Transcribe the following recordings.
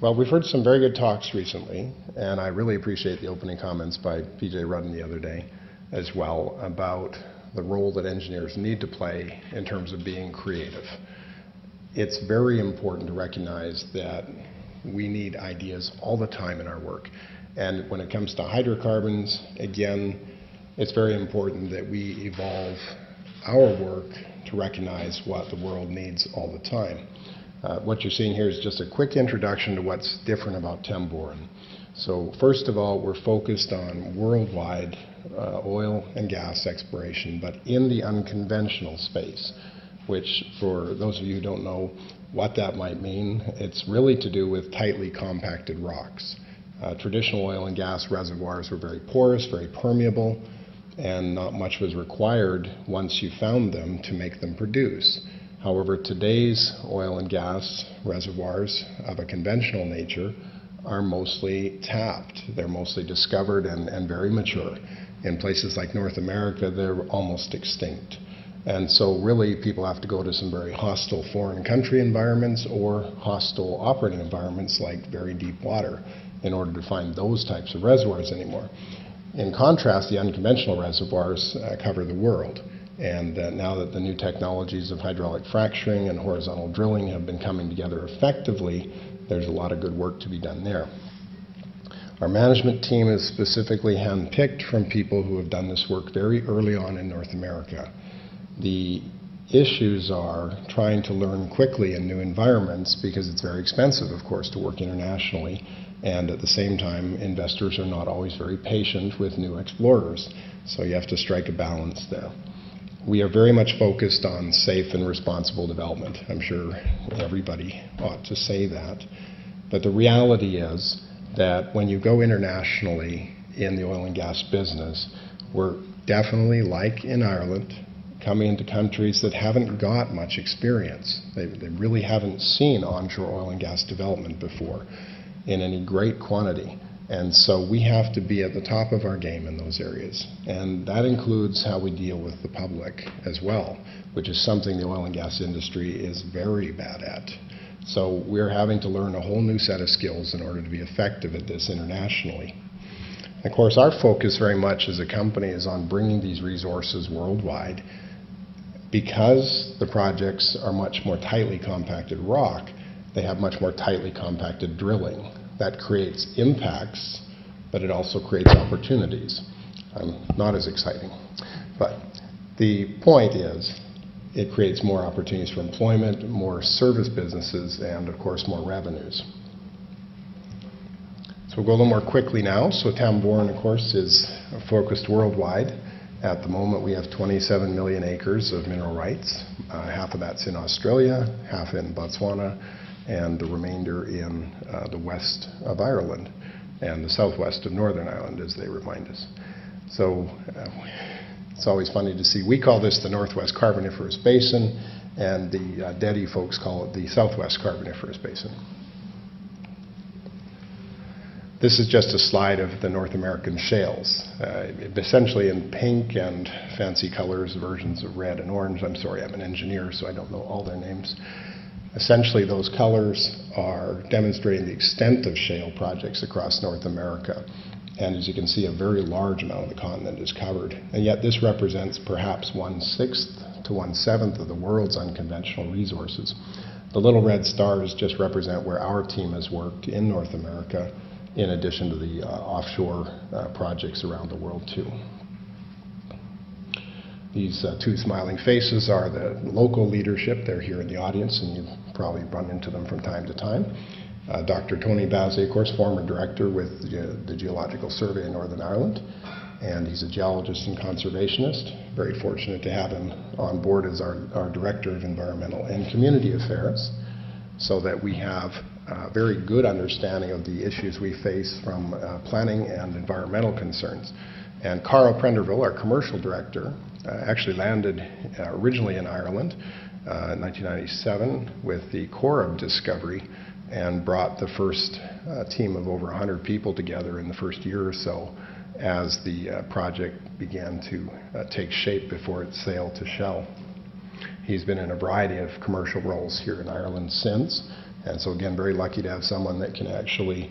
Well, we've heard some very good talks recently, and I really appreciate the opening comments by P.J. Rudden the other day as well about the role that engineers need to play in terms of being creative. It's very important to recognize that we need ideas all the time in our work. And when it comes to hydrocarbons, again, it's very important that we evolve our work to recognize what the world needs all the time. What you're seeing here is just a quick introduction to what's different about Tamboran. So first of all, we're focused on worldwide oil and gas exploration, but in the unconventional space, which for those of you who don't know what that might mean, it's really to do with tightly compacted rocks. Traditional oil and gas reservoirs were very porous, very permeable, and not much was required once you found them to make them produce. However, today's oil and gas reservoirs of a conventional nature are mostly tapped. They're mostly discovered and very mature. In places like North America, they're almost extinct. And so really people have to go to some very hostile foreign country environments or hostile operating environments like very deep water in order to find those types of reservoirs anymore. In contrast, the unconventional reservoirs cover the world. And now that the new technologies of hydraulic fracturing and horizontal drilling have been coming together effectively, there's a lot of good work to be done there. Our management team is specifically handpicked from people who have done this work very early on in North America. The issues are trying to learn quickly in new environments because it's very expensive, of course, to work internationally. And at the same time, investors are not always very patient with new explorers. So you have to strike a balance there. We are very much focused on safe and responsible development. I'm sure everybody ought to say that. But the reality is that when you go internationally in the oil and gas business, we're definitely, like in Ireland, coming into countries that haven't got much experience. They really haven't seen onshore oil and gas development before in any great quantity. And so we have to be at the top of our game in those areas. And that includes how we deal with the public as well, which is something the oil and gas industry is very bad at. So we're having to learn a whole new set of skills in order to be effective at this internationally. Of course, our focus very much as a company is on bringing these resources worldwide. Because the projects are much more tightly compacted rock, they have much more tightly compacted drilling. That creates impacts, but it also creates opportunities. Not as exciting. But the point is, it creates more opportunities for employment, more service businesses, and of course more revenues. So we'll go a little more quickly now. So Tamboran, of course, is focused worldwide. At the moment, we have 27 million acres of mineral rights. Half of that's in Australia, half in Botswana, and the remainder in the west of Ireland and the southwest of Northern Ireland, as they remind us. So it's always funny to see. We call this the Northwest Carboniferous Basin, and the DEDI folks call it the Southwest Carboniferous Basin. This is just a slide of the North American shales, essentially in pink and fancy colors, versions of red and orange. I'm sorry, I'm an engineer, so I don't know all their names. Essentially, those colors are demonstrating the extent of shale projects across North America. And as you can see, a very large amount of the continent is covered. And yet this represents perhaps 1/6 to 1/7 of the world's unconventional resources. The little red stars just represent where our team has worked in North America, in addition to the offshore projects around the world too. These two smiling faces are the local leadership. They're here in the audience, and you've probably run into them from time to time. Dr. Tony Bazzi, of course, former director with the Geological Survey in Northern Ireland, and he's a geologist and conservationist. Very fortunate to have him on board as our Director of Environmental and Community Affairs, so that we have a very good understanding of the issues we face from planning and environmental concerns. And Carl Prenderville, our commercial director, actually landed originally in Ireland in 1997 with the Corrib discovery and brought the first team of over 100 people together in the first year or so as the project began to take shape before it sailed to Shell. He's been in a variety of commercial roles here in Ireland since, And so again, very lucky to have someone that can actually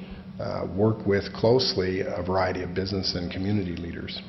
work with closely a variety of business and community leaders.